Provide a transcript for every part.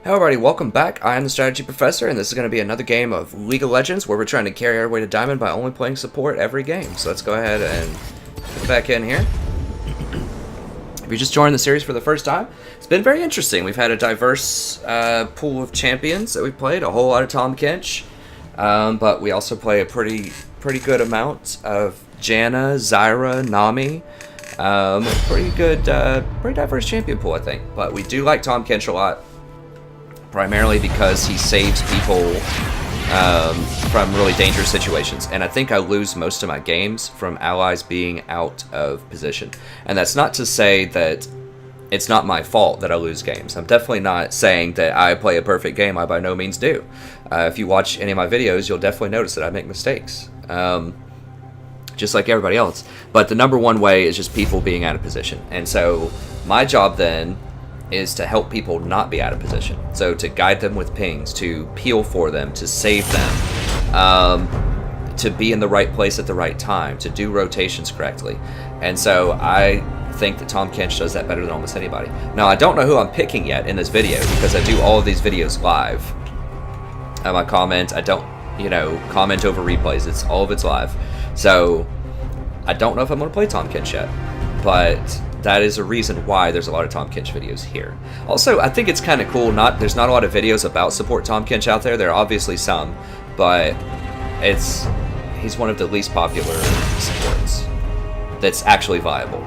Hello everybody, welcome back. I am the Strategy Professor, and this is going to be another game of League of Legends where we're trying to carry our way to Diamond by only playing support every game. So let's go ahead and get back in here. If you just joined the series for the first time, it's been very interesting. We've had a diverse pool of champions that we've played, a whole lot of Tahm Kench, but we also play a pretty good amount of Janna, Zyra, Nami. Pretty diverse champion pool, I think. But we do like Tahm Kench a lot. Primarily because he saves people from really dangerous situations. And I think I lose most of my games from allies being out of position. And that's not to say that it's not my fault that I lose games. I'm definitely not saying that I play a perfect game. I by no means do. If you watch any of my videos, you'll definitely notice that I make mistakes. Just like everybody else. But the number one way is just people being out of position. And so my job then is to help people not be out of position. So to guide them with pings, to peel for them, to save them, to be in the right place at the right time, to do rotations correctly. And so I think that Tahm Kench does that better than almost anybody. Now, I don't know who I'm picking yet in this video because I do all of these videos live. I comment, I don't, comment over replays. It's all of it's live. So I don't know if I'm going to play Tahm Kench yet, but that is a reason why there's a lot of Tahm Kench videos here. Also, I think it's kind of cool. There's not a lot of videos about support Tahm Kench out there. There are obviously some, but he's one of the least popular supports that's actually viable.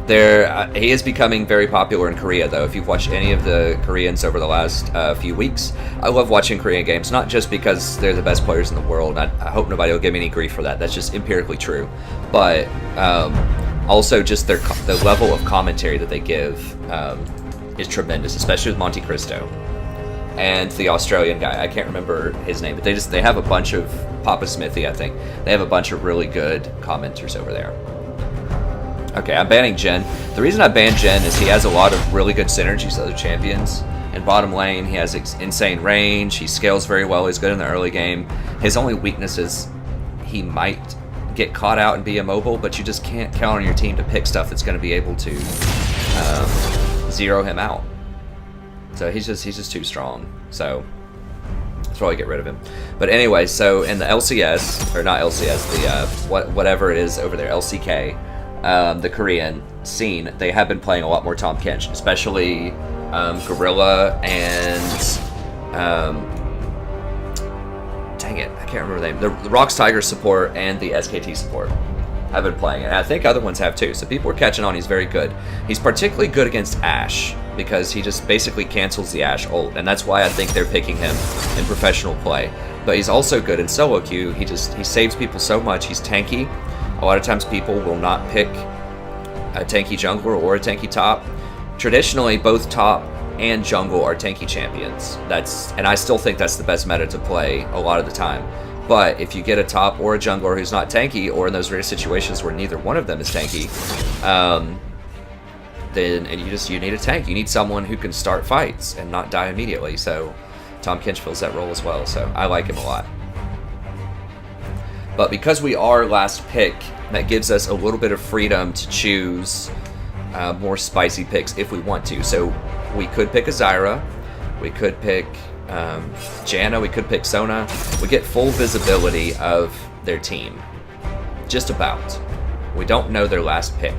He is becoming very popular in Korea, though. If you've watched any of the Koreans over the last few weeks, I love watching Korean games, not just because they're the best players in the world. I hope nobody will give me any grief for that. That's just empirically true. But also just the level of commentary that they give is tremendous, especially with Monte Cristo and the Australian guy. I can't remember his name, but they have a bunch of Papa Smithy, I think. They have a bunch of really good commenters over there. Okay, I'm banning Jhin. The reason I banned Jhin is he has a lot of really good synergies to other champions. In bottom lane, he has insane range, he scales very well, he's good in the early game. His only weakness is he might get caught out and be immobile, but you just can't count on your team to pick stuff that's going to be able to zero him out. So he's just too strong. So let's probably get rid of him. But anyway, so in the LCS, or not LCS, the whatever it is over there, LCK, the Korean scene, they have been playing a lot more Tahm Kench, especially Gorilla and dang it, I can't remember the name. The Rox Tiger support and the SKT support have been playing it. And I think other ones have too. So people are catching on. He's very good. He's particularly good against Ashe because he just basically cancels the Ashe ult, and that's why I think they're picking him in professional play. But he's also good in solo queue. He saves people so much. He's tanky. A lot of times people will not pick a tanky jungler or a tanky top. Traditionally, both top and jungle are tanky champions. And I still think that's the best meta to play a lot of the time. But if you get a top or a jungler who's not tanky, or in those rare situations where neither one of them is tanky, then you need a tank. You need someone who can start fights and not die immediately. So Tahm Kench fills that role as well. So I like him a lot. But because we are last pick, that gives us a little bit of freedom to choose more spicy picks if we want to. So we could pick a Zyra, we could pick Janna, we could pick Sona. We get full visibility of their team, just about. We don't know their last pick.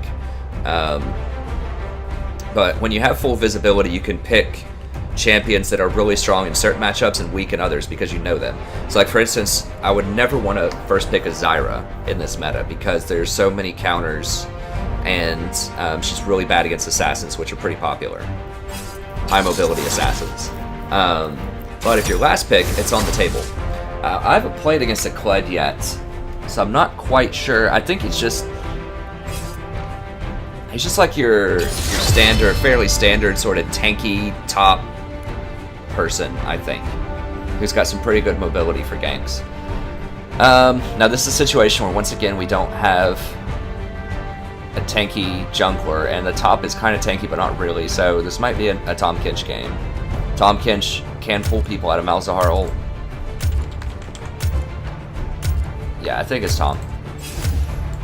But when you have full visibility, you can pick champions that are really strong in certain matchups and weak in others because you know them. So like for instance, I would never want to first pick a Zyra in this meta because there's so many counters, and she's really bad against assassins, which are pretty popular. High mobility assassins. But if your last pick, it's on the table. I haven't played against a Kled yet, so I'm not quite sure. I think he's just like your standard, fairly standard sort of tanky top person, I think, who's got some pretty good mobility for ganks. Now this is a situation where once again we don't have a tanky jungler, and the top is kind of tanky but not really, so this might be a Tahm Kench game. Tahm Kench can pull people out of Malzahar ult. Yeah, I think it's Tahm.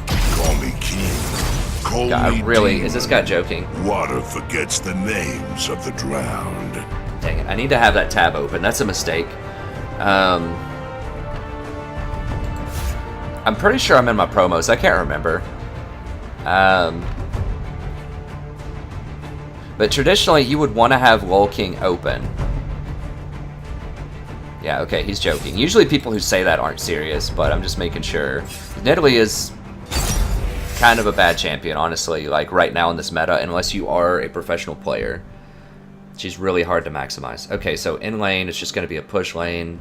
Call me king. God, really? Is this guy joking? Water forgets the names of the drowned. Dang it, I need to have that tab open. That's a mistake. I'm pretty sure I'm in my promos. I can't remember. But traditionally, you would want to have Lol King open. Yeah, okay, he's joking. Usually people who say that aren't serious, but I'm just making sure. Nidalee is kind of a bad champion, honestly, like right now in this meta, unless you are a professional player. She's really hard to maximize. Okay, so in lane, it's just going to be a push lane.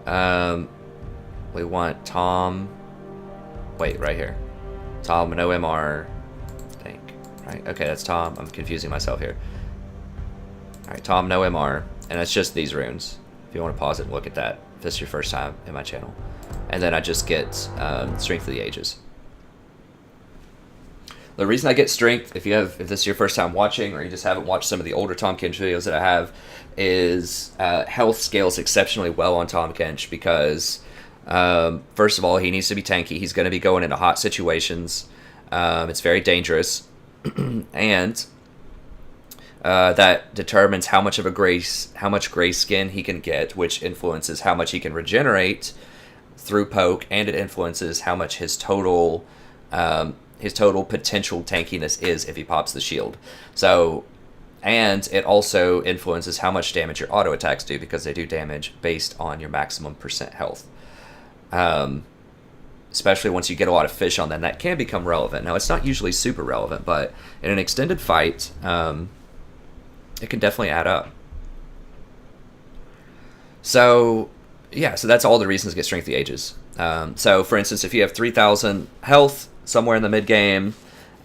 We want Tahm. Wait, right here. Tahm, no MR. I think. Right? Okay, that's Tahm. I'm confusing myself here. Alright, Tahm, no MR. And it's just these runes. If you want to pause it and look at that, if this is your first time in my channel. And then I just get Strength of the Ages. The reason I get Strength, if this is your first time watching, or you just haven't watched some of the older Tahm Kench videos that I have, is health scales exceptionally well on Tahm Kench because, first of all, he needs to be tanky. He's going to be going into hot situations. It's very dangerous. And that determines how much gray skin he can get, which influences how much he can regenerate through poke, and it influences how much his total potential tankiness is if he pops the shield. So, and it also influences how much damage your auto attacks do, because they do damage based on your maximum % health. Especially once you get a lot of fish on them, that can become relevant. Now, it's not usually super relevant, but in an extended fight, it can definitely add up. So, yeah, so that's all the reasons to get Strength of the Ages. So, for instance, if you have 3,000 health somewhere in the mid-game,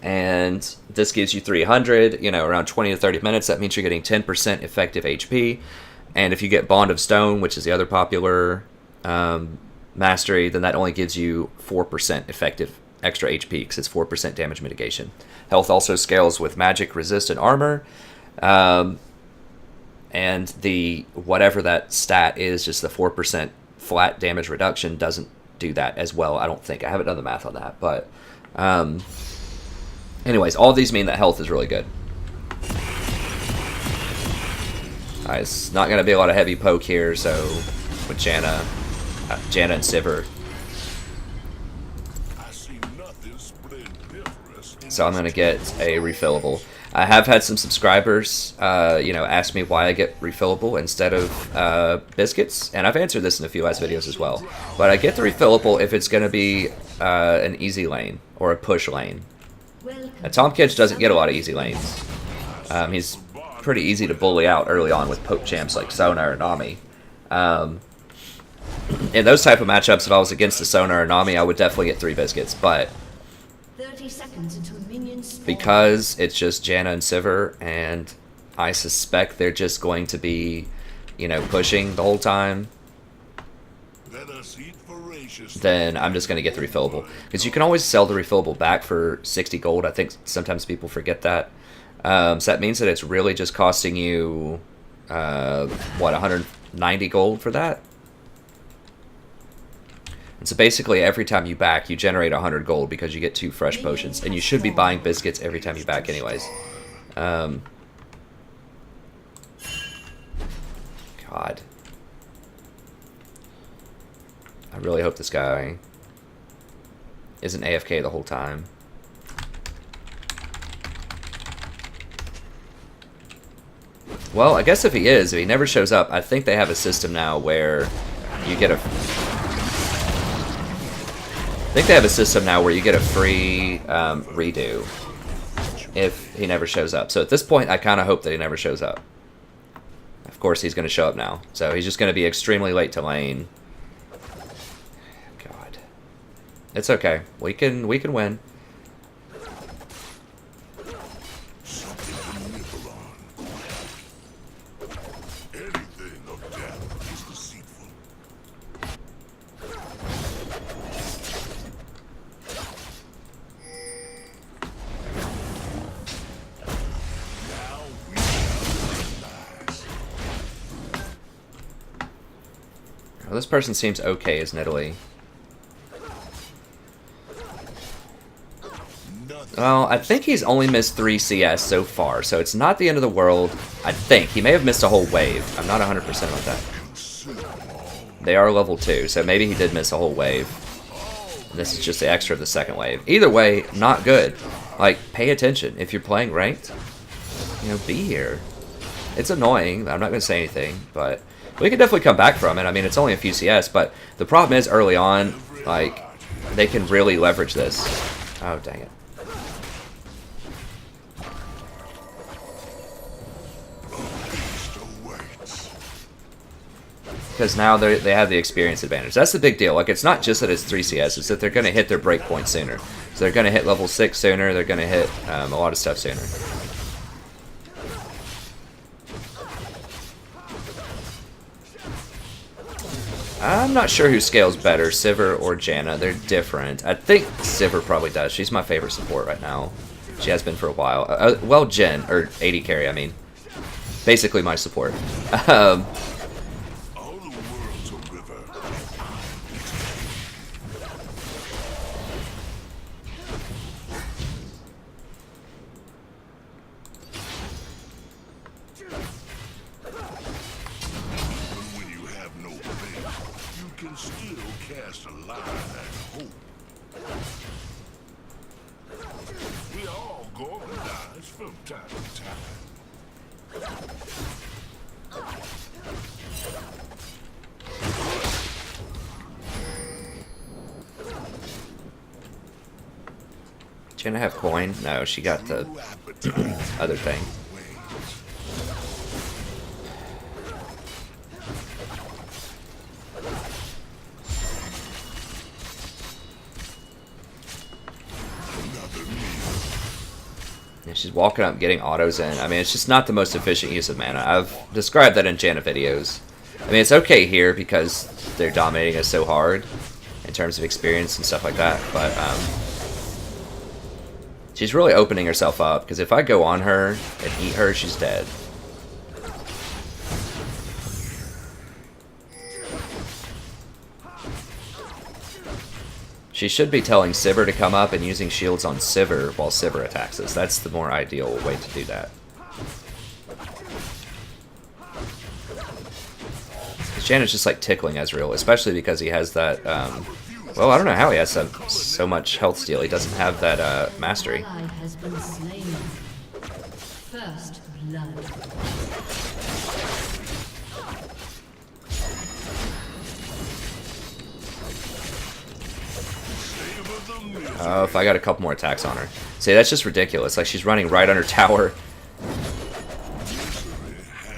and this gives you 300, around 20 to 30 minutes, that means you're getting 10% effective HP. And if you get Bond of Stone, which is the other popular mastery, then that only gives you 4% effective extra HP, because it's 4% damage mitigation. Health also scales with magic, resist, and armor. And the whatever that stat is, just the 4% flat damage reduction, doesn't do that as well, I don't think. I haven't done the math on that, but anyways, all of these mean that health is really good. Alright, it's not going to be a lot of heavy poke here, so with Janna and Sivir. So I'm going to get a refillable. I have had some subscribers, ask me why I get refillable instead of biscuits, and I've answered this in a few last videos as well. But I get the refillable if it's going to be an easy lane or a push lane. Now, Tahm Kench doesn't get a lot of easy lanes. He's pretty easy to bully out early on with poke champs like Sonar or Nami. In those type of matchups, if I was against the Sonar or Nami, I would definitely get 3 biscuits, but 30 seconds until minions spawn. Because it's just Janna and Sivir, and I suspect they're just going to be, pushing the whole time, then I'm just going to get the refillable. Because you can always sell the refillable back for 60 gold. I think sometimes people forget that. So that means that it's really just costing you, 190 gold for that? And so basically every time you back, you generate 100 gold because you get 2 fresh potions. And you should be buying biscuits every time you back anyways. God. I really hope this guy isn't AFK the whole time. Well, I guess if he never shows up, I think they have a system now where you get a... I think they have a system now where you get a free redo if he never shows up. So at this point, I kind of hope that he never shows up. Of course, he's going to show up now. So he's just going to be extremely late to lane. God. It's okay. We can win. Well, this person seems okay as Nidalee. Well, I think he's only missed 3 CS so far, so it's not the end of the world. I think. He may have missed a whole wave. I'm not 100% on that. They are level 2, so maybe he did miss a whole wave. And this is just the extra of the second wave. Either way, not good. Like, pay attention. If you're playing ranked, you know, be here. It's annoying. I'm not going to say anything, but we can definitely come back from it. I mean, it's only a few CS, but the problem is early on, like, they can really leverage this. Oh, dang it. Because now they have the experience advantage. That's the big deal. Like, it's not just that it's 3 CS, it's that they're going to hit their breakpoint sooner. So they're going to hit level 6 sooner, they're going to hit a lot of stuff sooner. I'm not sure who scales better, Sivir or Janna. They're different. I think Sivir probably does. She's my favorite support right now. She has been for a while. Well, Jen, or AD carry, I mean. Basically my support. Janna have coin? No, she got the other thing. Yeah, she's walking up getting autos in. I mean, it's just not the most efficient use of mana. I've described that in Janna videos. I mean, it's okay here because they're dominating us so hard in terms of experience and stuff like that, but she's really opening herself up, because if I go on her and eat her, she's dead. She should be telling Sivir to come up and using shields on Sivir while Sivir attacks us. That's the more ideal way to do that. Janna's just like tickling Ezreal, especially because he has that, well, I don't know how he has so much health steal. He doesn't have that mastery. First blood. Oh, if I got a couple more attacks on her. See, that's just ridiculous. Like, she's running right under tower.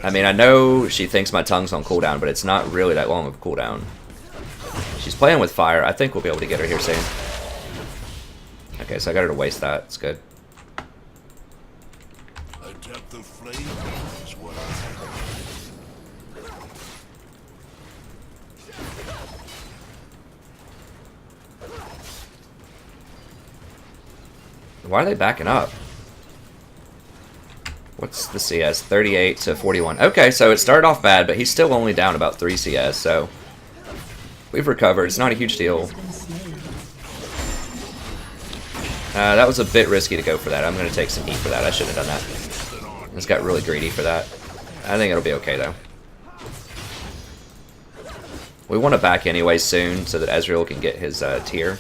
I mean, I know she thinks my tongue's on cooldown, but it's not really that long of a cooldown. She's playing with fire. I think we'll be able to get her here soon. Okay, so I got her to waste that. It's good. Why are they backing up? What's the CS? 38 to 41. Okay, so it started off bad, but he's still only down about 3 CS, so we've recovered. It's not a huge deal. That was a bit risky to go for that. I'm going to take some heat for that. I shouldn't have done that. I just got really greedy for that. I think it'll be okay, though. We want to back anyway soon so that Ezreal can get his tier.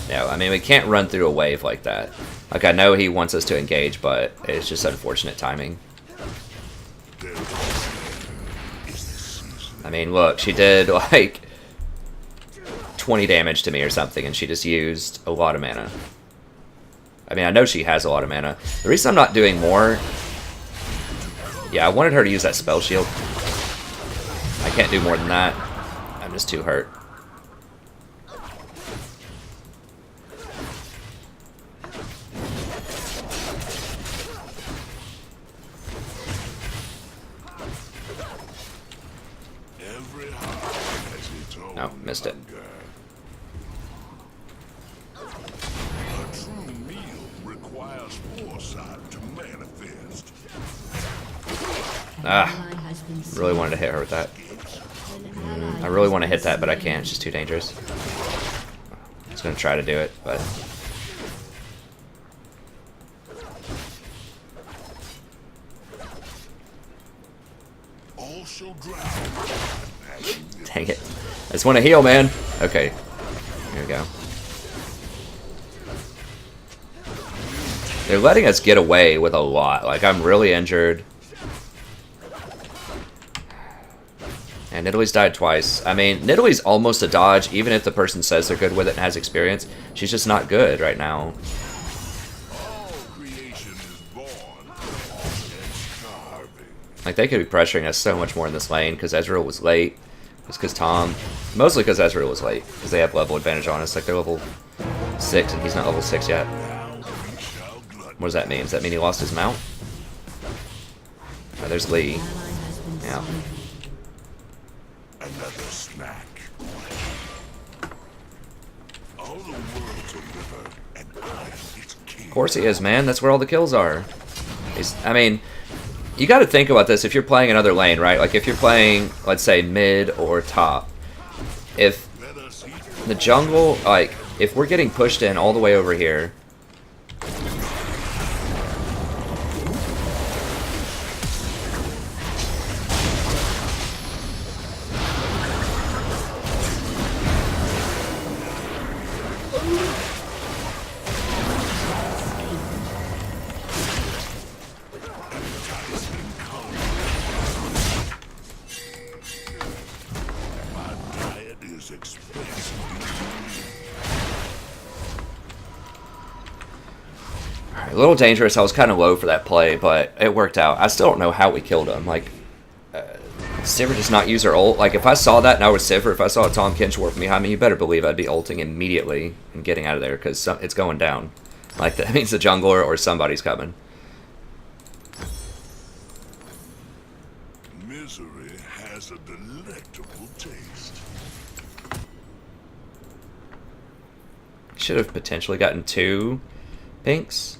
No, I mean, we can't run through a wave like that. Like, I know he wants us to engage, but it's just unfortunate timing. I mean, look, she did, like, 20 damage to me or something, and she just used a lot of mana. I mean, I know she has a lot of mana. The reason I'm not doing more... Yeah, I wanted her to use that spell shield. I can't do more than that. I'm just too hurt. missed it. A true meal requires foresight to manifest. Ah, really wanted to hit her with that. I really want to hit that, but I can't. It's just too dangerous. I was going to try to do it, but... All shall drown. Dang it. I just want to heal, man. Okay. Here we go. They're letting us get away with a lot. Like, I'm really injured. And Nidalee's died twice. I mean, Nidalee's almost a dodge, even if the person says they're good with it and has experience. She's just not good right now. All creation is born and starving. Like, they could be pressuring us so much more in this lane, because Ezreal was late. Just because Tahm... Mostly because Ezreal was late, because they have level advantage on us. Like, they're level 6, and he's not level 6 yet. What does that mean? Does that mean he lost his mount? Oh, there's Lee. Yeah. Another snack. All the world's a river, and I its king. Of course he is, man. That's where all the kills are. I mean, you got to think about this if you're playing another lane, right? Like, if you're playing, let's say, mid or top. If the jungle, like, if we're getting pushed in all the way over here... A little dangerous. I was kind of low for that play, but it worked out. I still don't know how we killed him. Like, Sivir does not use her ult. Like, if I saw that and I was Sivir, if I saw a Tahm Kench warp behind me, you better believe I'd be ulting immediately and getting out of there, because it's going down. Like, that means the jungler or somebody's coming. Misery has a delectable taste. Should have potentially gotten 2 pinks.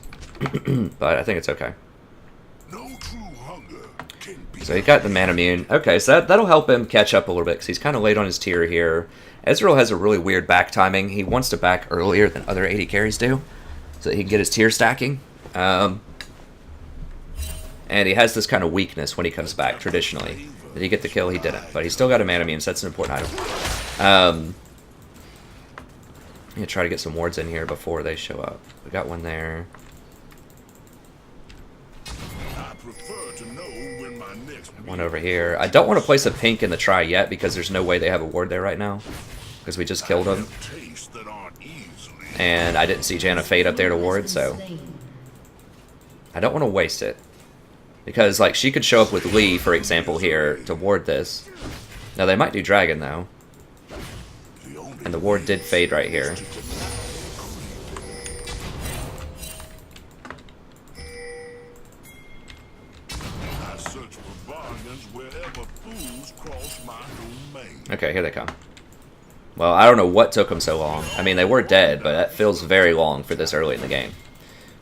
But I think it's okay. No true hunger can be. So he got the mana immune. Okay, so that'll help him catch up a little bit, because he's kind of late on his tier here. Ezreal has a really weird back timing. He wants to back earlier than other AD carries do, so that he can get his tier stacking. And he has this kind of weakness when he comes back, traditionally. Did he get the kill? He didn't, but he still got a mana immune, so that's an important item. I'm going to try to get some wards in here before they show up. We got one there. One over here. I don't want to place a pink in the try yet, because there's no way they have a ward there right now, because we just killed him. And I didn't see Janna fade up there to ward, so I don't want to waste it. Because, like, she could show up with Lee, for example, here to ward this. Now, they might do Dragon, though. And the ward did fade right here. Okay, here they come. Well, I don't know what took them so long. I mean, they were dead, but that feels very long for this early in the game.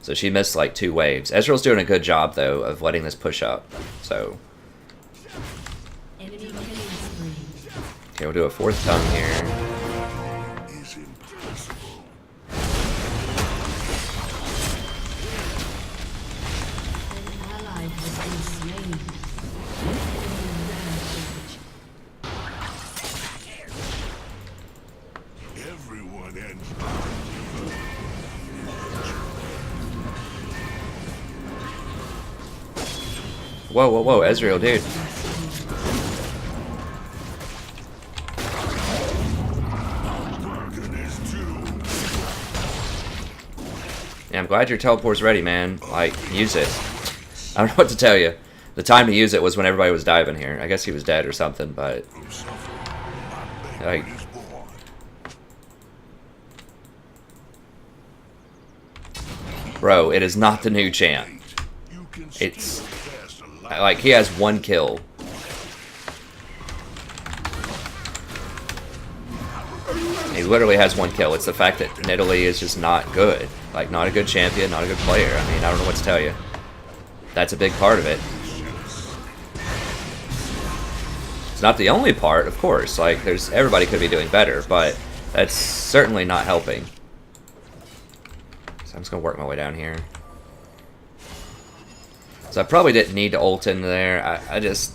So she missed like 2 waves. Ezreal's doing a good job, though, of letting this push up. So... okay, we'll do a 4th tongue here. Whoa, whoa, whoa, Ezreal, dude. Yeah, I'm glad your teleport's ready, man. Like, use it. I don't know what to tell you. The time to use it was when everybody was diving here. I guess he was dead or something, but... like... bro, it is not the new champ. It's... like, he has 1 kill. literally has 1 kill. It's the fact that Nidalee is just not good. Like, not a good champion, not a good player. I mean, I don't know what to tell you. That's a big part of it. It's not the only part, of course. Like, everybody could be doing better, but that's certainly not helping. So I'm just gonna work my way down here. So I probably didn't need to ult in there. I just...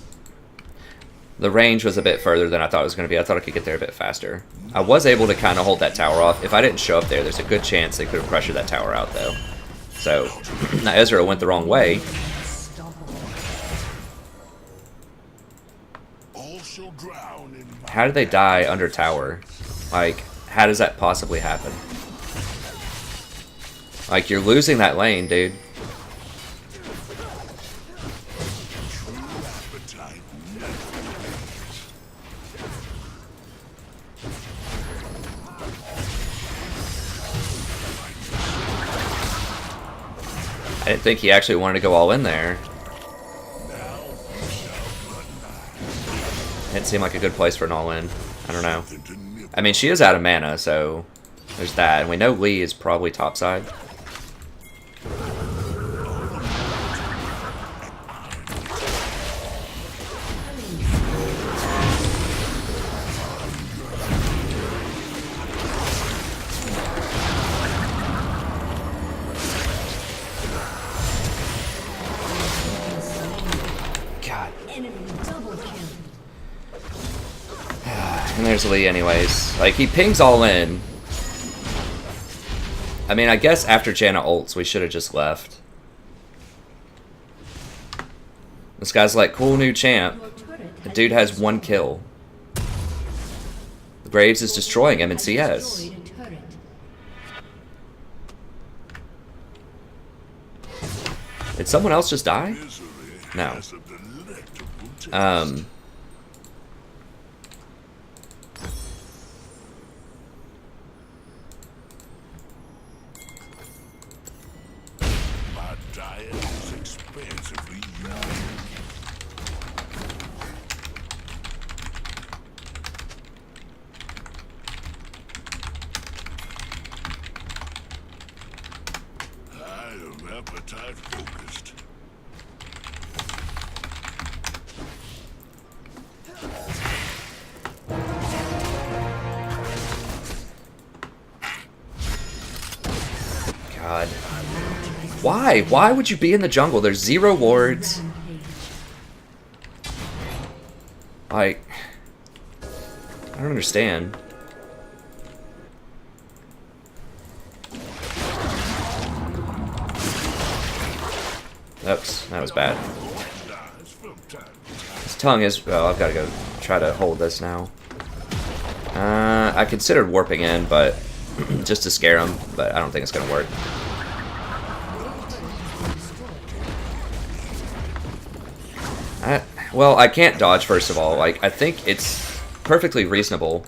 The range was a bit further than I thought it was going to be. I thought I could get there a bit faster. I was able to kind of hold that tower off. If I didn't show up there, there's a good chance they could have pressured that tower out, though. So, now Ezreal went the wrong way. How did they die under tower? Like, how does that possibly happen? Like, you're losing that lane, dude. I didn't think he actually wanted to go all in there. Didn't seem like a good place for an all-in. I don't know. I mean, she is out of mana, so there's that. And we know Lee is probably topside. And there's Lee anyways. Like, he pings all in. I mean, I guess after Janna ults, we should have just left. This guy's like, cool new champ. The dude has 1 kill. Graves is destroying him in CS. Did someone else just die? No. Appetite focused. God. Why? Why would you be in the jungle? There's 0 wards. Like, I don't understand. Oops, that was bad. His tongue is... Well, I've got to go try to hold this now. I considered warping in, but... just to scare him, but I don't think it's going to work. Well, I can't dodge, first of all. Like, I think it's perfectly reasonable.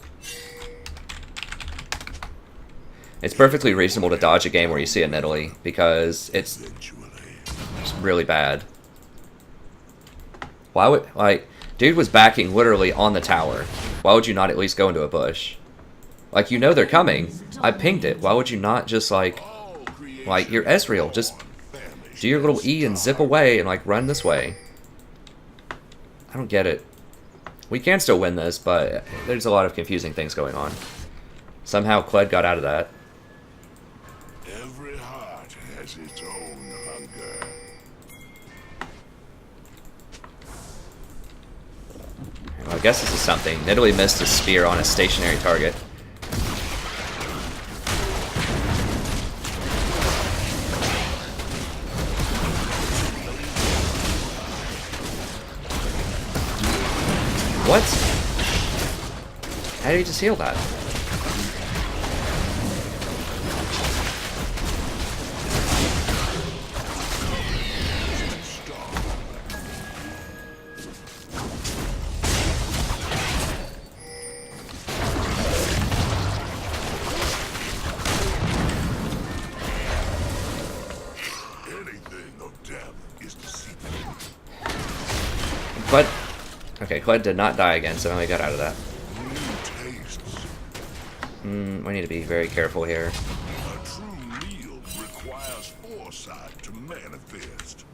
It's perfectly reasonable to dodge a game where you see a Nidalee, because it's really bad. Why would, like, dude was backing literally on the tower. Why would you not at least go into a bush? Like, you know they're coming. I pinged it. Why would you not just, like, you're Ezreal. Just do your little E and zip away and, like, run this way. I don't get it. We can still win this, but there's a lot of confusing things going on. Somehow Kled got out of that. Every heart has its own hunger. Well, I guess this is something. Nidalee missed a spear on a stationary target. What? How did he just heal that? But okay, Kled did not die again, so I only got out of that. We need to be very careful here. A true meal requires foresight to manifest.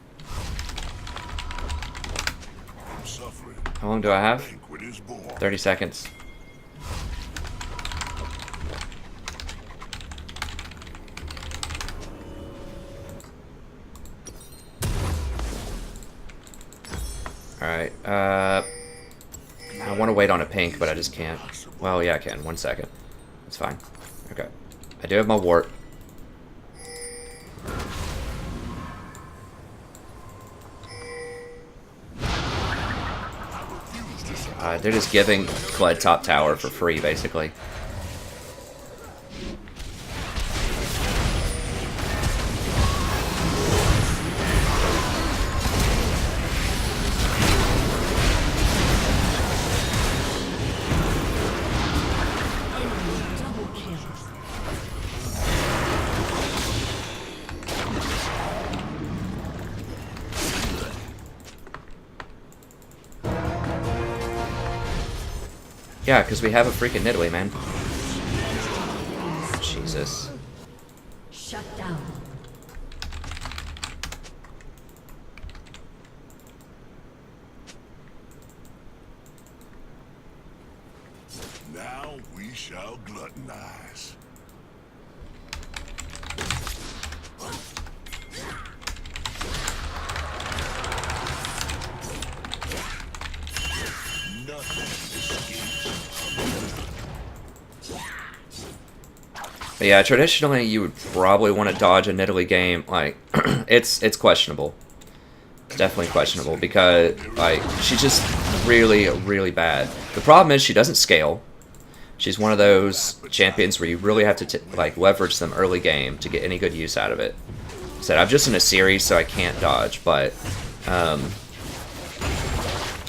From suffering, How long do I have? banquet is born. 30 seconds. Alright, I want to wait on a pink, but I just can't. Well, yeah, I can. 1 second. It's fine. Okay. I do have my wart. They're just giving Kled top tower for free, basically. Double kill. Yeah, because we have a freaking Nidalee, man. Jesus. Shut down. Now we shall gluttonize. Nothing escapes. But yeah, traditionally you would probably want to dodge a Nidalee game. Like, it's questionable. It's definitely questionable because, like, she's just really, really bad. The problem is she doesn't scale. She's one of those champions where you really have to like leverage them early game to get any good use out of it. Said I'm just in a series, so I can't dodge, but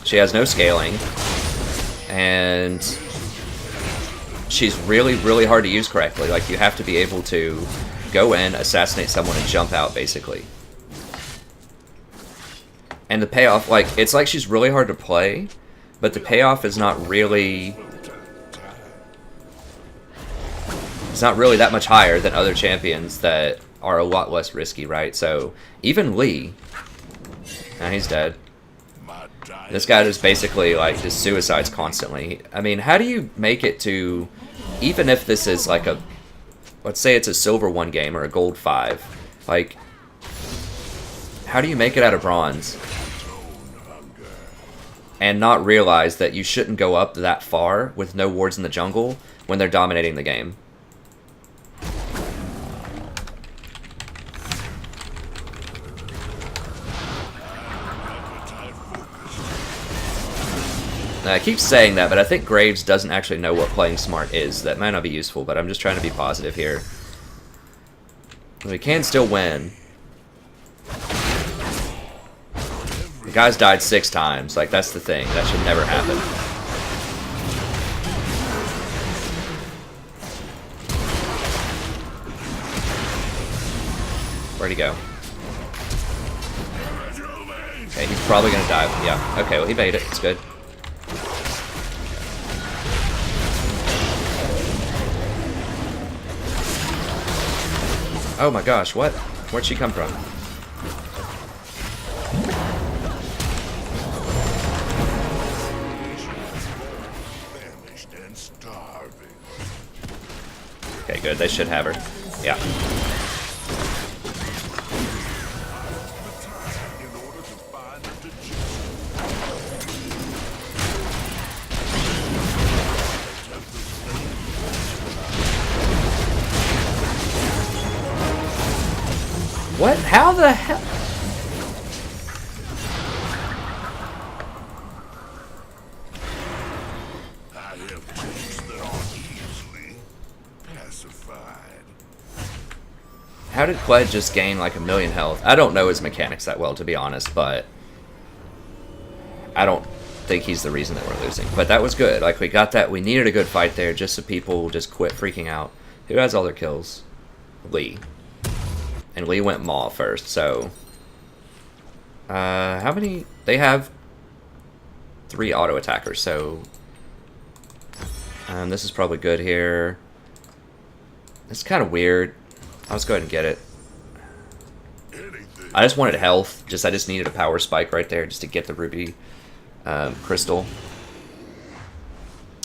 she has no scaling, and she's really, really hard to use correctly. Like, you have to be able to go in, assassinate someone, and jump out, basically. And the payoff, like, it's like she's really hard to play, but the payoff is not really... It's not really that much higher than other champions that are a lot less risky, right? So, even Lee... Now he's dead. This guy just basically, like, just suicides constantly. I mean, how do you make it to... Even if this is, like, a... Let's say it's a silver 1 game or a gold 5. Like... How do you make it out of bronze? And not realize that you shouldn't go up that far with no wards in the jungle when they're dominating the game. Now, I keep saying that, but I think Graves doesn't actually know what playing smart is. That might not be useful, but I'm just trying to be positive here. We can still win. The guy's died 6 times. Like, that's the thing. That should never happen. Where'd he go? Okay, he's probably gonna die. Yeah, okay, well, he made it. It's good. Oh my gosh, what? Where'd she come from? Famished and starving. Okay, good. They should have her. Yeah. In order to find the gem. What? How the hell? I have tastes that are easily pacified. How did Kled just gain like 1,000,000 health? I don't know his mechanics that well, to be honest, but I don't think he's the reason that we're losing. But that was good. Like, we got that. We needed a good fight there just so people just quit freaking out. Who has all their kills? Lee. And Lee went Maw first, so... how many... They have 3 auto attackers, so... this is probably good here. It's kind of weird. I'll just go ahead and get it. Anything. I just wanted health. I just needed a power spike right there just to get the ruby crystal.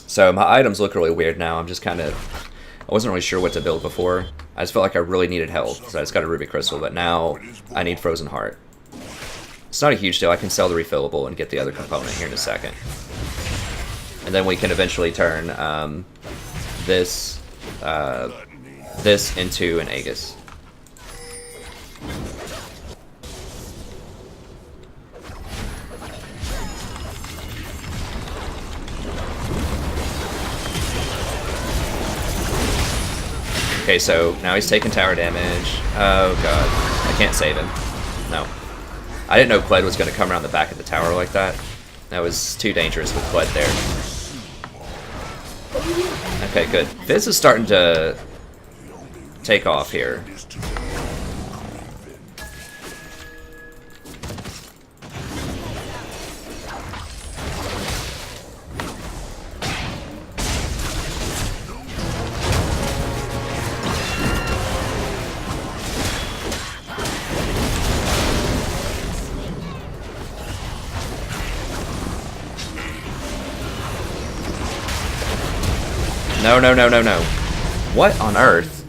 So my items look really weird now. I'm just kind of... I wasn't really sure what to build before. I just felt like I really needed health, so I just got a ruby crystal, but now I need frozen heart. It's not a huge deal. I can sell the refillable and get the other component here in a second. And then we can eventually turn this into an Aegis. Okay, so now he's taking tower damage. Oh god. I can't save him. No. I didn't know Kled was going to come around the back of the tower like that. That was too dangerous with Kled there. Okay, good. Fizz is starting to take off here. No, no, no, no, no. What on earth?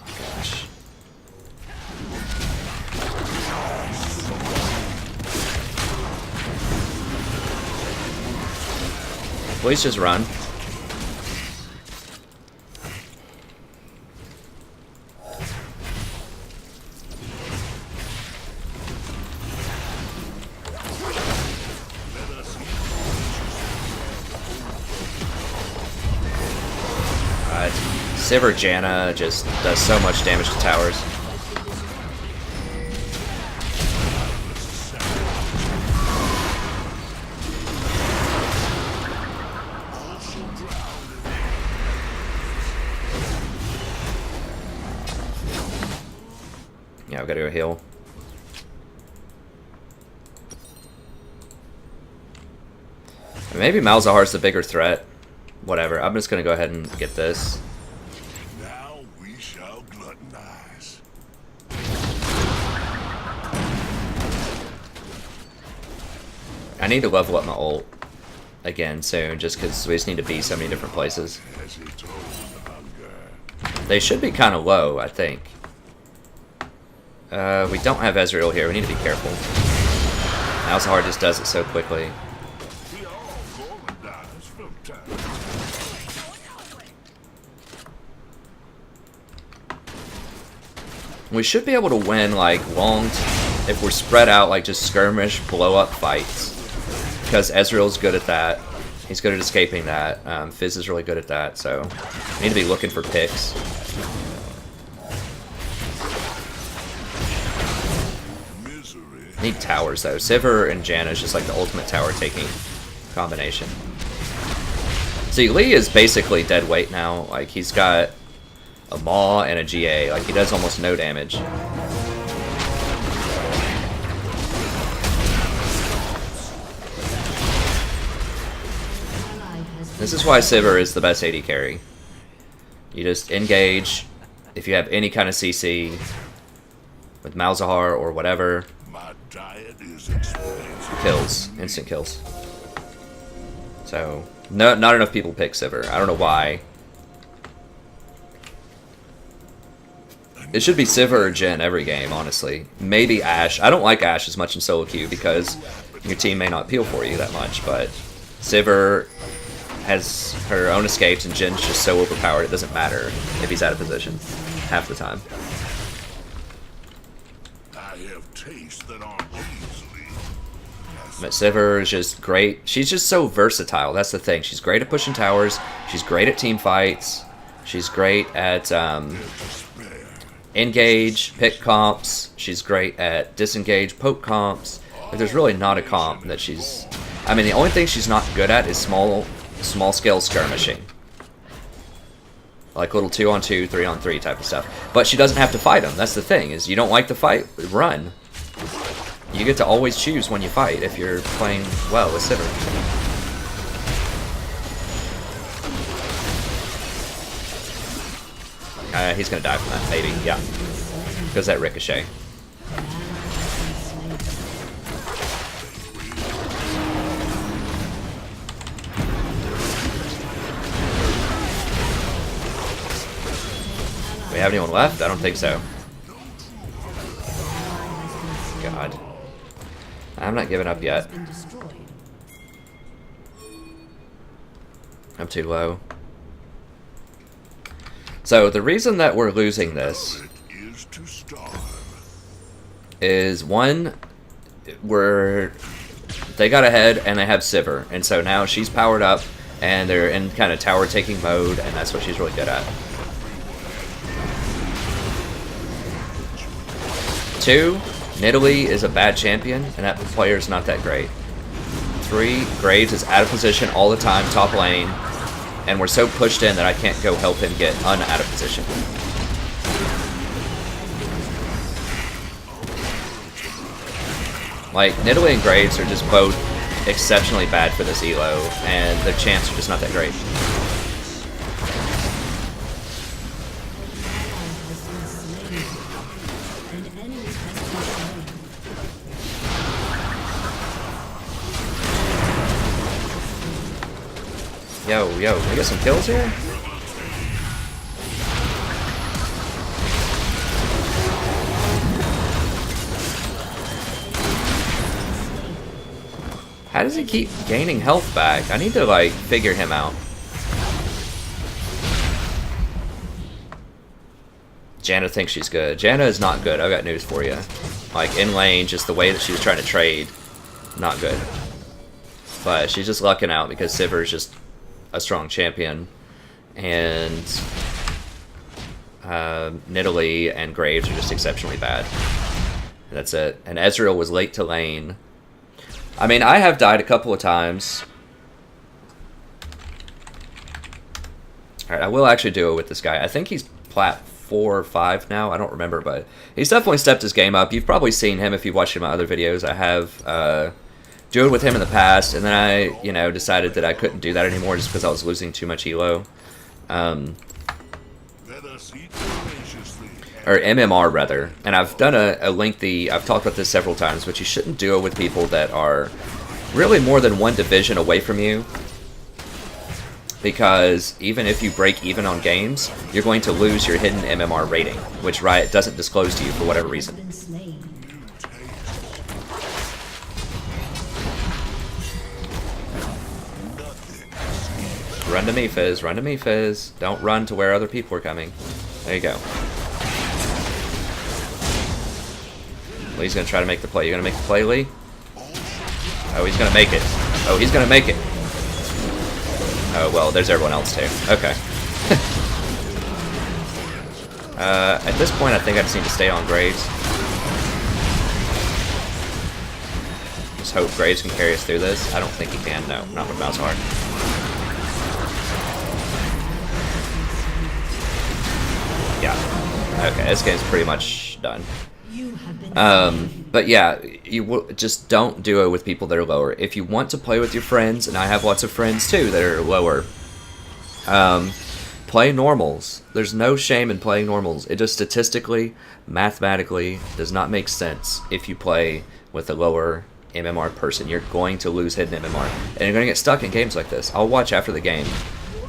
Oh, gosh. Please just run. Sivir Janna just does so much damage to towers. Yeah, we gotta go heal. Maybe Malzahar's the bigger threat. Whatever, I'm just gonna go ahead and get this. Now we shall gluttonize. I need to level up my ult again soon, just because we just need to be so many different places. As he told hunger. They should be kind of low, I think. We don't have Ezreal here. We need to be careful. Malzahar just does it so quickly. We all gluttonize from time. We should be able to win, like, if we're spread out, like, just skirmish, blow-up fights. Because Ezreal's good at that. He's good at escaping that. Fizz is really good at that, so we need to be looking for picks. Need towers, though. Sivir and Janna is just, like, the ultimate tower-taking combination. See, Lee is basically dead weight now. Like, he's got a Maw and a GA. Like, he does almost no damage. This is why Sivir is the best AD carry. You just engage. If you have any kind of CC with Malzahar or whatever, My diet is expensive. kills. Instant kills. So, no, not enough people pick Sivir. I don't know why. It should be Sivir or Jhin every game, honestly. Maybe Ashe. I don't like Ashe as much in solo queue because your team may not peel for you that much, but Sivir has her own escapes and Jin's just so overpowered it doesn't matter if he's out of position half the time. I have tastes that aren't easily. But Sivir is just great. She's just so versatile. That's the thing. She's great at pushing towers. She's great at team fights. She's great at engage, pick comps. She's great at disengage, poke comps. Like, there's really not a comp that she's... I mean, the only thing she's not good at is small-scale skirmishing. Like little 2-on-2, 3-on-3 type of stuff. But she doesn't have to fight them. That's the thing, is you don't like to fight, run. You get to always choose when you fight if you're playing well with Sivir. He's gonna die from that, maybe. Yeah. Because that ricochet. Do we have anyone left? I don't think so. God. I'm not giving up yet. I'm too low. So the reason that we're losing this is one, they got ahead and they have Sivir, and so now she's powered up and they're in kind of tower taking mode, and that's what she's really good at. Two, Nidalee is a bad champion, and that player's not that great. Three, Graves is out of position all the time, top lane, and we're so pushed in that I can't go help him get out of position. Like, Nidalee and Graves are just both exceptionally bad for this elo, and their champs are just not that great. Yo, can we get some kills here? How does he keep gaining health back? I need to, like, figure him out. Janna thinks she's good. Janna is not good. I've got news for you. Like, in lane, just the way that she was trying to trade, not good. But she's just lucking out because Sivir is just a strong champion, and Nidalee and Graves are just exceptionally bad. And that's it. And Ezreal was late to lane. I mean, I have died a couple of times. Alright, I will actually do it with this guy. I think he's plat 4 or 5 now. I don't remember, but he's definitely stepped his game up. You've probably seen him if you've watched my other videos. I have do it with him in the past, and then I, decided that I couldn't do that anymore just because I was losing too much elo. Or MMR, rather. And I've done a lengthy, I've talked about this several times, but you shouldn't do it with people that are really more than one division away from you. Because even if you break even on games, you're going to lose your hidden MMR rating, which Riot doesn't disclose to you for whatever reason. Run to me, Fizz. Run to me, Fizz. Don't run to where other people are coming. There you go. Lee's gonna try to make the play. You gonna make the play, Lee? Oh, he's gonna make it. Oh, he's gonna make it. Oh, well, there's everyone else, too. Okay. At this point, I think I just need to stay on Graves. Just hope Graves can carry us through this. I don't think he can. No, not with mouse hard. Yeah. Okay, this game's pretty much done. But yeah, just don't do it with people that are lower. If you want to play with your friends, and I have lots of friends too that are lower, play normals. There's no shame in playing normals. It just statistically, mathematically, does not make sense if you play with a lower MMR person. You're going to lose hidden MMR, and you're going to get stuck in games like this. I'll watch after the game.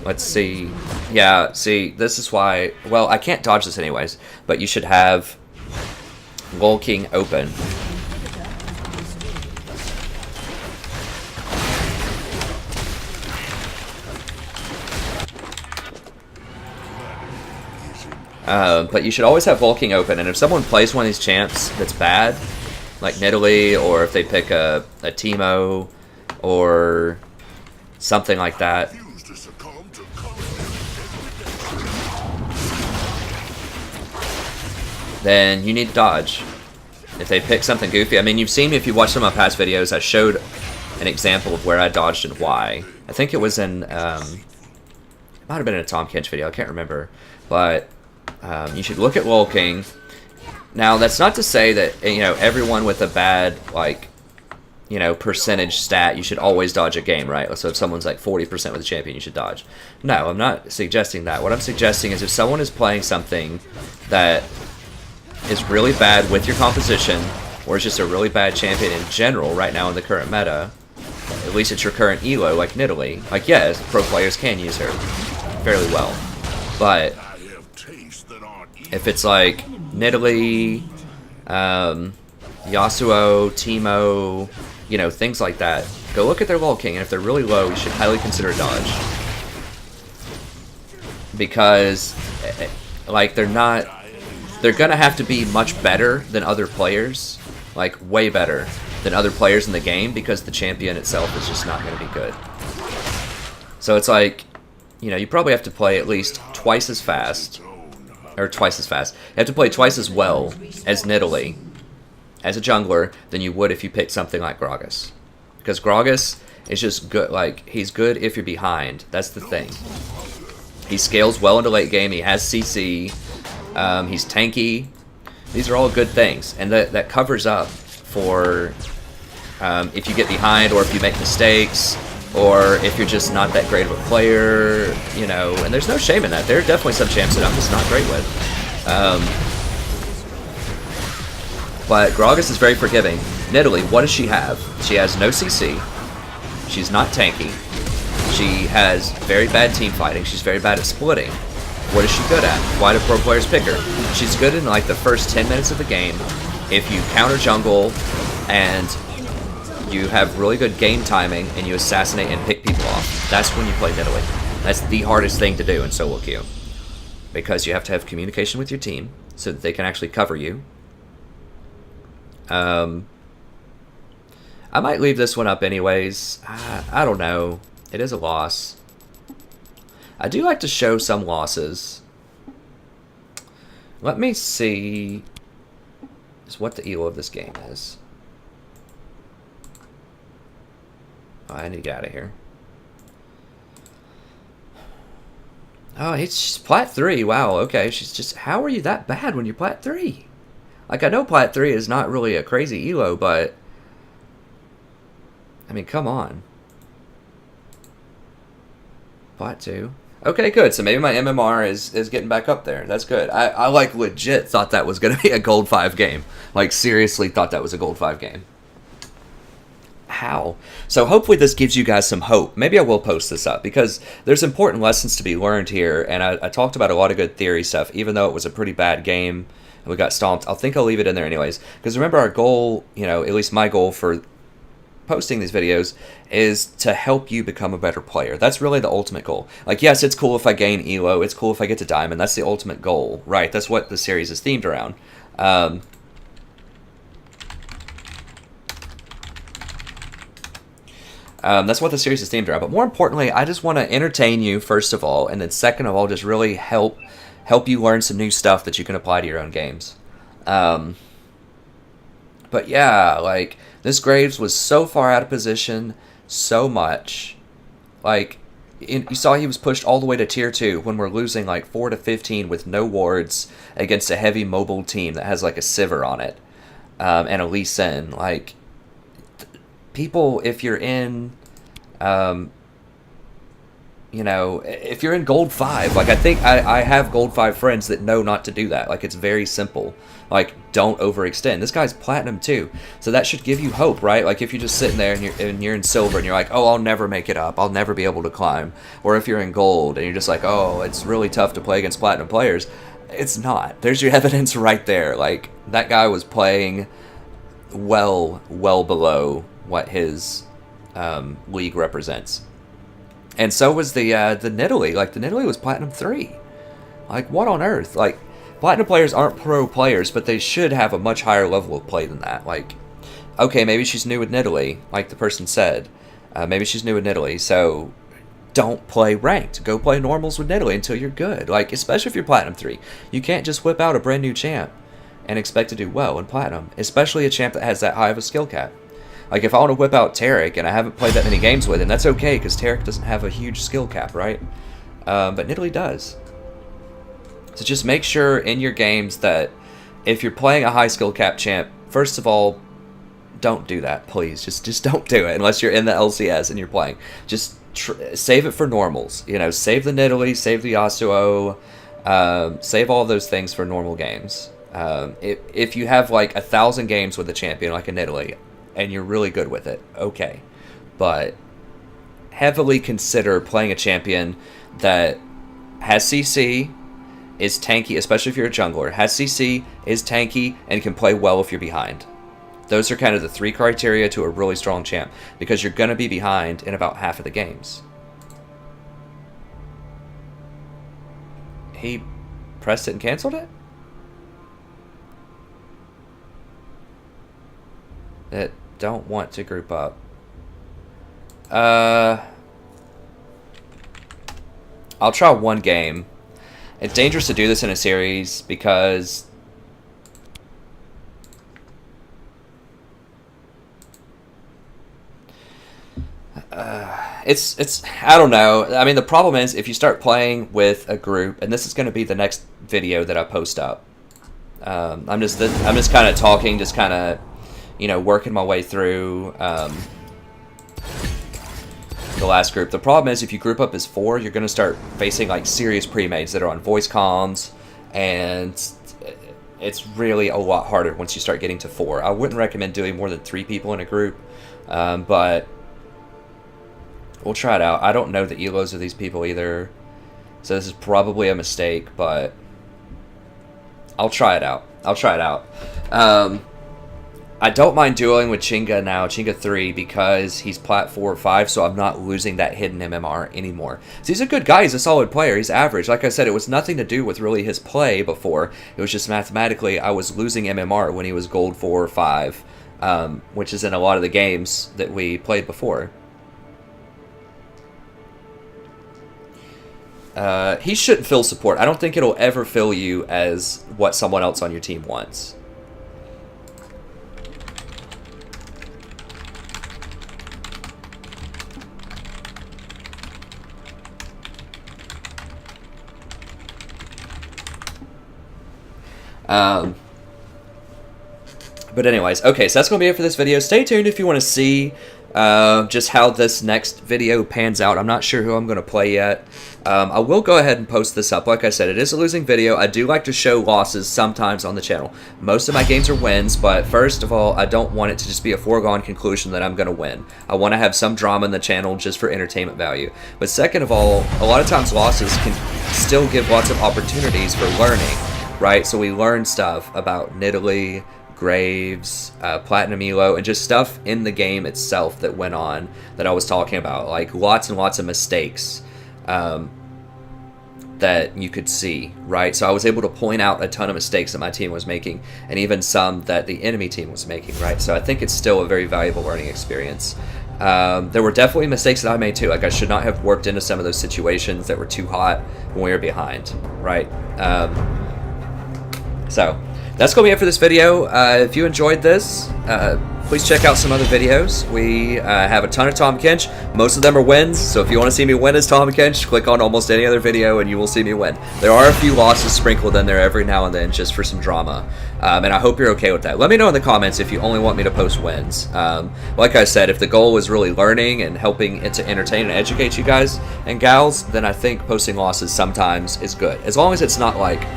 Let's see. Yeah, see, this is why... Well, I can't dodge this anyways, but you should have Lol King open. But you should always have Volking open, and if someone plays one of these champs that's bad, like Nidalee, or if they pick a Teemo, or something like that, then you need to dodge. If they pick something goofy, I mean, you've seen me if you watched some of my past videos, I showed an example of where I dodged and why. I think it was in, it might have been in a Tahm Kench video, I can't remember, but you should look at Lol King. Now, that's not to say that, everyone with a bad, like, percentage stat, you should always dodge a game, right? So if someone's like 40% with a champion, you should dodge. No, I'm not suggesting that. What I'm suggesting is if someone is playing something that is really bad with your composition, or is just a really bad champion in general right now in the current meta, at least it's your current elo, like Nidalee. Like, yes, pro players can use her fairly well. But if it's like Nidalee, Yasuo, Teemo, things like that, go look at their LoL King, and if they're really low, you should highly consider dodge. Because, like, they're gonna have to be much better than other players, like, way better than other players in the game, because the champion itself is just not gonna be good. So it's like, you probably have to play at least twice as fast, or twice as fast. You have to play twice as well as Nidalee, as a jungler, than you would if you picked something like Gragas. Because Gragas is just good, like, he's good if you're behind. That's the thing. He scales well into late game, he has CC, he's tanky. These are all good things, and that covers up for if you get behind, or if you make mistakes, or if you're just not that great of a player, and there's no shame in that. There are definitely some champs that I'm just not great with. But Gragas is very forgiving. Nidalee, what does she have? She has no CC. She's not tanky. She has very bad team fighting. She's very bad at splitting. What is she good at? Why do pro players pick her? She's good in like the first 10 minutes of the game. If you counter jungle and you have really good game timing and you assassinate and pick people off, that's when you play Nidalee. That's the hardest thing to do in solo queue. Because you have to have communication with your team so that they can actually cover you. I might leave this one up anyways. I don't know. It is a loss. I do like to show some losses. Let me see just what the elo of this game is. Oh, I need to get out of here. Oh, she's Plat 3. Wow, okay. She's just... How are you that bad when you're Plat 3? Like, I know Plat 3 is not really a crazy elo, but... I mean, come on. Plat 2. Okay, good. So maybe my MMR is getting back up there. That's good. I like, legit thought that was going to be a Gold 5 game. Like, seriously thought that was a Gold 5 game. How? So hopefully this gives you guys some hope. Maybe I will post this up, because there's important lessons to be learned here, and I talked about a lot of good theory stuff, even though it was a pretty bad game and we got stomped. I think I'll leave it in there anyways, because remember our goal, at least my goal for posting these videos, is to help you become a better player. That's really the ultimate goal. Like, yes, it's cool if I gain elo, it's cool if I get to diamond, that's the ultimate goal, right? That's what the series is themed around. That's what the series is themed around. But more importantly, I just want to entertain you, first of all, and then second of all, just really help you learn some new stuff that you can apply to your own games. But yeah, like, this Graves was so far out of position, so much. Like, you saw he was pushed all the way to tier 2 when we're losing like 4 to 15 with no wards against a heavy mobile team that has like a Sivir on it, and a Lee Sin. Like, people, if you're in, if you're in Gold 5, like, I think I have Gold 5 friends that know not to do that. Like, it's very simple. Like, don't overextend. This guy's Platinum too, so that should give you hope, right? Like, if you're just sitting there and you're in Silver and you're like, oh, I'll never make it up, I'll never be able to climb. Or if you're in Gold and you're just like, oh, it's really tough to play against Platinum players. It's not. There's your evidence right there. Like, that guy was playing well below what his league represents. And so was the Nidalee. Like, the Nidalee was Platinum 3. Like, what on earth? Like, Platinum players aren't pro players, but they should have a much higher level of play than that. Like, okay, maybe she's new with Nidalee, like the person said. Maybe she's new with Nidalee, so don't play ranked. Go play normals with Nidalee until you're good. Like, especially if you're Platinum 3. You can't just whip out a brand new champ and expect to do well in Platinum, especially a champ that has that high of a skill cap. Like, if I want to whip out Taric and I haven't played that many games with him, that's okay, because Taric doesn't have a huge skill cap, right? But Nidalee does. So just make sure in your games that if you're playing a high skill cap champ, first of all, don't do that, please. Just don't do it unless you're in the LCS and you're playing. Just save it for normals. You know, save the Nidalee, save the Yasuo, save all those things for normal games. If you have like 1,000 games with a champion like a Nidalee and you're really good with it, okay. But heavily consider playing a champion that has CC, is tanky, especially if you're a jungler, has CC, is tanky, and can play well if you're behind. Those are kind of the 3 criteria to a really strong champ, because you're going to be behind in about half of the games. He pressed it and canceled it? That don't want to group up. I'll try one game. It's dangerous to do this in a series because it's I don't know. I mean, the problem is if you start playing with a group, and this is going to be the next video that I post up. I'm just kind of talking, just kind of, you know, working my way through the last group. The problem is if you group up as 4, you're going to start facing like serious pre-mates that are on voice comms, and it's really a lot harder once you start getting to 4. I wouldn't recommend doing more than 3 people in a group, but we'll try it out. I don't know the elos of these people either, so this is probably a mistake, but I'll try it out. I don't mind dueling with Chinga now, Chinga 3, because he's plat 4 or 5, so I'm not losing that hidden MMR anymore. So he's a good guy, he's a solid player, he's average. Like I said, it was nothing to do with really his play before. It was just mathematically I was losing MMR when he was gold 4 or 5, which is in a lot of the games that we played before. He shouldn't fill support. I don't think it'll ever fill you as what someone else on your team wants. But anyways, okay, so that's going to be it for this video. Stay tuned if you want to see just how this next video pans out. I'm not sure who I'm going to play yet. I will go ahead and post this up. Like I said, it is a losing video. I do like to show losses sometimes on the channel. Most of my games are wins, but first of all, I don't want it to just be a foregone conclusion that I'm going to win. I want to have some drama in the channel just for entertainment value. But second of all, a lot of times losses can still give lots of opportunities for learning, right? So we learn stuff about Nidalee, Graves, Platinum Elo, and just stuff in the game itself that went on that I was talking about. Like lots and lots of mistakes that you could see, right? So I was able to point out a ton of mistakes that my team was making, and even some that the enemy team was making, right? So I think it's still a very valuable learning experience. There were definitely mistakes that I made too. Like I should not have worked into some of those situations that were too hot when we were behind, right? So that's going to be it for this video. If you enjoyed this, please check out some other videos. We have a ton of Tahm Kench. Most of them are wins, so if you want to see me win as Tahm Kench, click on almost any other video and you will see me win. There are a few losses sprinkled in there every now and then just for some drama, and I hope you're okay with that. Let me know in the comments if you only want me to post wins. Like I said, if the goal is really learning and helping it to entertain and educate you guys and gals, then I think posting losses sometimes is good. As long as it's not like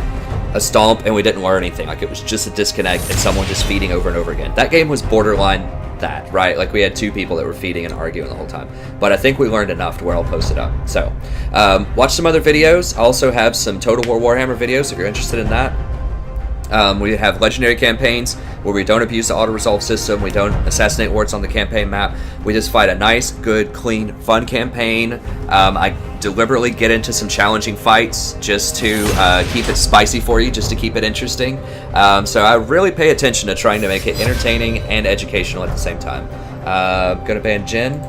a stomp and we didn't learn anything, like it was just a disconnect and someone just feeding over and over again. That game was borderline that, right? Like we had 2 people that were feeding and arguing the whole time, but I think we learned enough to where I'll post it up. So watch some other videos. I also have some Total War Warhammer videos if you're interested in that. We have legendary campaigns where we don't abuse the auto-resolve system, we don't assassinate wards on the campaign map, we just fight a nice, good, clean, fun campaign. I deliberately get into some challenging fights just to keep it spicy for you, just to keep it interesting. So I really pay attention to trying to make it entertaining and educational at the same time. I'm gonna ban Jin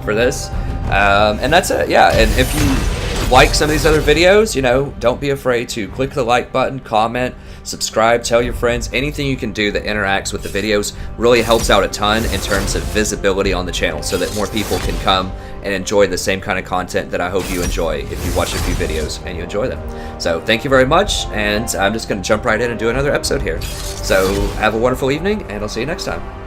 for this. And that's it, yeah. And if you like some of these other videos, you know, don't be afraid to click the like button, comment, subscribe, tell your friends. Anything you can do that interacts with the videos really helps out a ton in terms of visibility on the channel so that more people can come and enjoy the same kind of content that I hope you enjoy if you watch a few videos and you enjoy them. So thank you very much, and I'm just going to jump right in and do another episode here. So have a wonderful evening, and I'll see you next time.